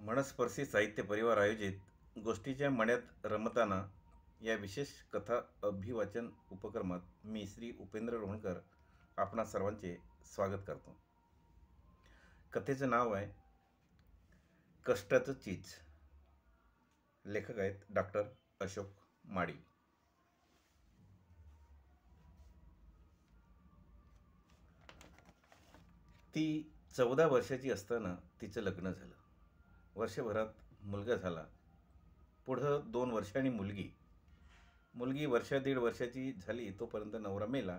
मनस्पर्शी साहित्य परिवार आयोजित गोष्टीच्या मण्यात रमताना या विशेष कथा अभिवाचन उपक्रमात मी श्री उपेंद्र रोहणकर आपणा सर्वांचे स्वागत करतो. कथेचं नाव आहे कष्टाचं चीज. लेखक आहेत डॉक्टर अशोक माडी. ती 14 वर्षाची असताना तिचं लग्न झालं. वर्षभरात मुलगा झाला. पुढं 2 वर्षांनी मुलगी वर्षा 1.5 वर्षाची झाली तोपर्यंत नवरा मेला.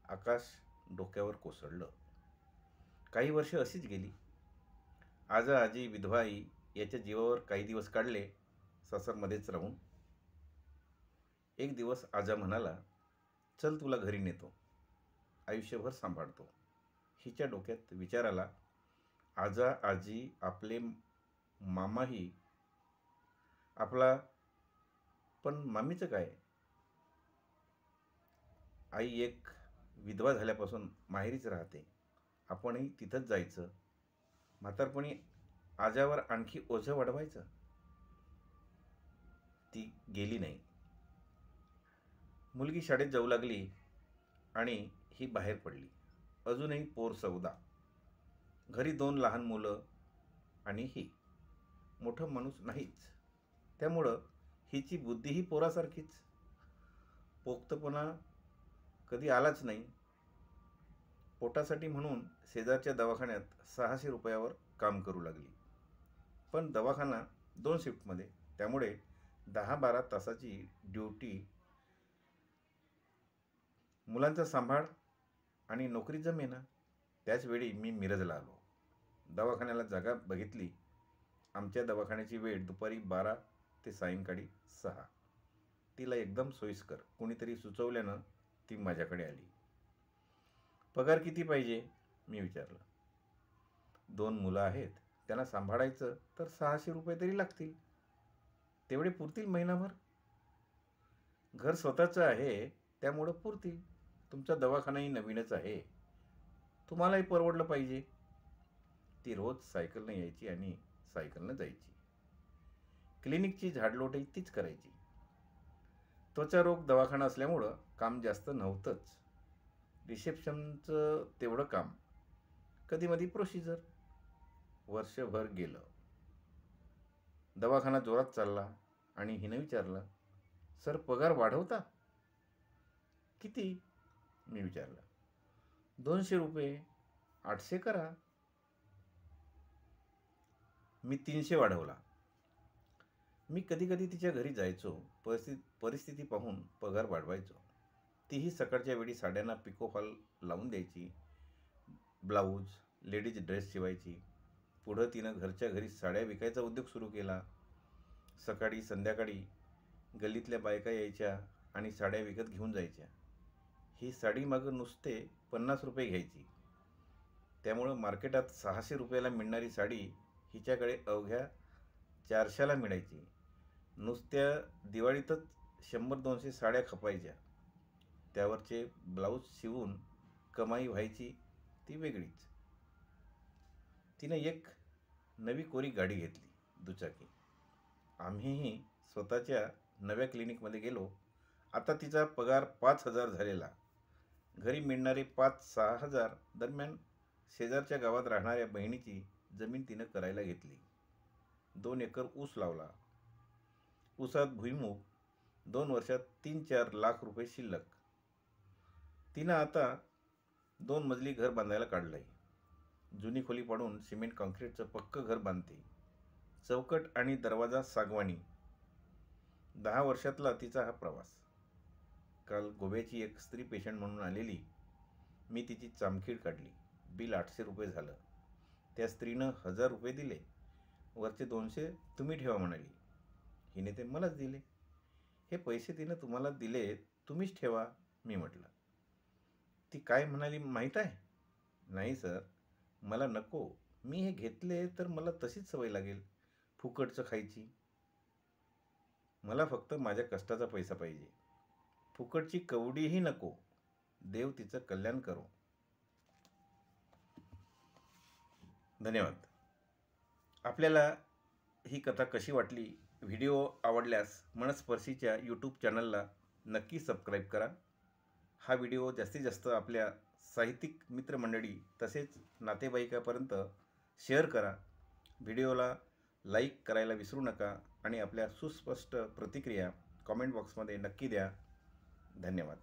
आकाश डोक्यावर कोसळलं. काही वर्ष अशीच गेली. आजा आजी विधवा आई याच्या जीवावर काही दिवस काढले सासरमध्येच राहून. एक दिवस आजा म्हणाला, चल तुला घरी नेतो, आयुष्यभर सांभाळतो. हिच्या डोक्यात विचार आला, आजा आजी आपले मामाही आपला, पण मामीचं काय? आई एक विधवा झाल्यापासून माहेरीच राहते, आपणही तिथंच जायचं. म्हातारपणी आजावर आणखी ओझं वाढवायचं. ती गेली नाही. मुलगी शाळेत जाऊ लागली आणि ही बाहेर पडली. अजूनही पोर सौदा. घरी 2 लहान मुलं आणि ही. मोठं माणूस नाहीच. त्यामुळं हिची बुद्धीही पोरासारखीच. पोक्तपणा कधी आलाच नाही. पोटासाठी म्हणून शेजारच्या दवाखान्यात 600 रुपयावर काम करू लागली. पण दवाखाना 2 शिफ्टमध्ये, त्यामुळे 10-12 तासाची ड्युटी. मुलांचा सांभाळ आणि नोकरी जमेना. त्याचवेळी मी मिरजला आलो. दवाखान्याला जागा बघितली. आमच्या दवाखान्याची वेळ दुपारी 12 ते सायंकाळी 6. तिला एकदम सोयीस्कर कोणीतरी सुचवल्यानं ती माझ्याकडे आली. पगार किती पाहिजे? मी विचारलं. 2 मुलं आहेत, त्यांना सांभाळायचं तर 600 रुपये तरी लागतील. तेवढे पुरतील महिनाभर. घर स्वतःचं आहे त्यामुळं पुरतील. तुमचा दवाखानाही नवीनच आहे, तुम्हालाही परवडलं पाहिजे. ती रोज सायकलनं यायची आणि सायकलनं जायची. क्लिनिकची झाडलोटही तीच करायची. त्वचारोग दवाखाना असल्यामुळं काम जास्त नव्हतंच. रिसेप्शनचं तेवढं काम, कधीमधी प्रोसिजर. वर्षभर गेलं. दवाखाना जोरात चालला आणि हिनं विचारलं, सर पगार वाढवता? किती? मी विचारलं. 200 रुपये, 800 करा. मी 300 वाढवला. मी कधी कधी तिच्या घरी जायचो. परिस्थिती पाहून पगार वाढवायचो. तीही सकाळच्या वेळी साड्यांना पिको फॉल लावून द्यायची. ब्लाऊज, लेडीज ड्रेस शिवायची. पुढं तिनं घरच्या घरी साड्या विकायचा उद्योग सुरू केला. सकाळी संध्याकाळी गल्लीतल्या बायका यायच्या आणि साड्या विकत घेऊन जायच्या. ही साडी मागं नुसते 50 रुपये घ्यायची. त्यामुळं मार्केटात 600 रुपयाला मिळणारी साडी हिच्याकडे अवघ्या 400ला मिळायची. नुसत्या दिवाळीतच 100-200 साड्या खपायच्या. त्यावरचे ब्लाऊज शिवून कमाई व्हायची ती वेगळीच. तिनं एक नवी कोरी गाडी घेतली, दुचाकी. आम्हीही स्वतःच्या नव्या क्लिनिकमध्ये गेलो. आता तिचा पगार 5,000 झालेला. घरी मिळणारे 5-6 हजार दरम्यान शेजारच्या गावात राहणाऱ्या बहिणीची जमीन तिनं करायला घेतली. 2 एकर ऊस लावला. ऊसात भुईमूग. 2 वर्षात 3-4 लाख रुपये शिल्लक. तिनं आता 2 मजली घर बांधायला काढलंय. जुनी खोली पाडून सिमेंट कॉन्क्रीटचं पक्कं घर बांधते. चौकट आणि दरवाजा सागवानी. 10 वर्षातला तिचा हा प्रवास. काल गोव्याची एक स्त्री पेशंट म्हणून आलेली. मी तिची चामखीड काढली. बिल 800 रुपये झालं. त्या स्त्रीनं 1000 रुपये दिले. वरचे 200 तुम्ही ठेवा म्हणाली. हिने ते मलाच दिले. हे पैसे तिनं तुम्हाला दिले, तुम्हीच ठेवा, मी म्हटलं. ती काय म्हणाली माहीत आहे? नाही सर, मला नको. मी हे घेतले तर मला तशीच सवय लागेल फुकटचं खायची. मला फक्त माझ्या कष्टाचा पैसा पाहिजे. फुकटची कवडीही नको. देव तिचं कल्याण करो. धन्यवाद. आपल्याला ही कथा कशी वाटली? व्हिडिओ आवडल्यास मनस्पर्शीच्या यूट्यूब चॅनलला नक्की सबस्क्राईब करा. हा व्हिडिओ जास्तीत जास्त आपल्या साहित्यिक मित्रमंडळी तसेच नातेवाईकापर्यंत शेअर करा. व्हिडिओला लाईक करायला विसरू नका आणि आपल्या सुस्पष्ट प्रतिक्रिया कॉमेंट बॉक्समध्ये नक्की द्या. धन्यवाद.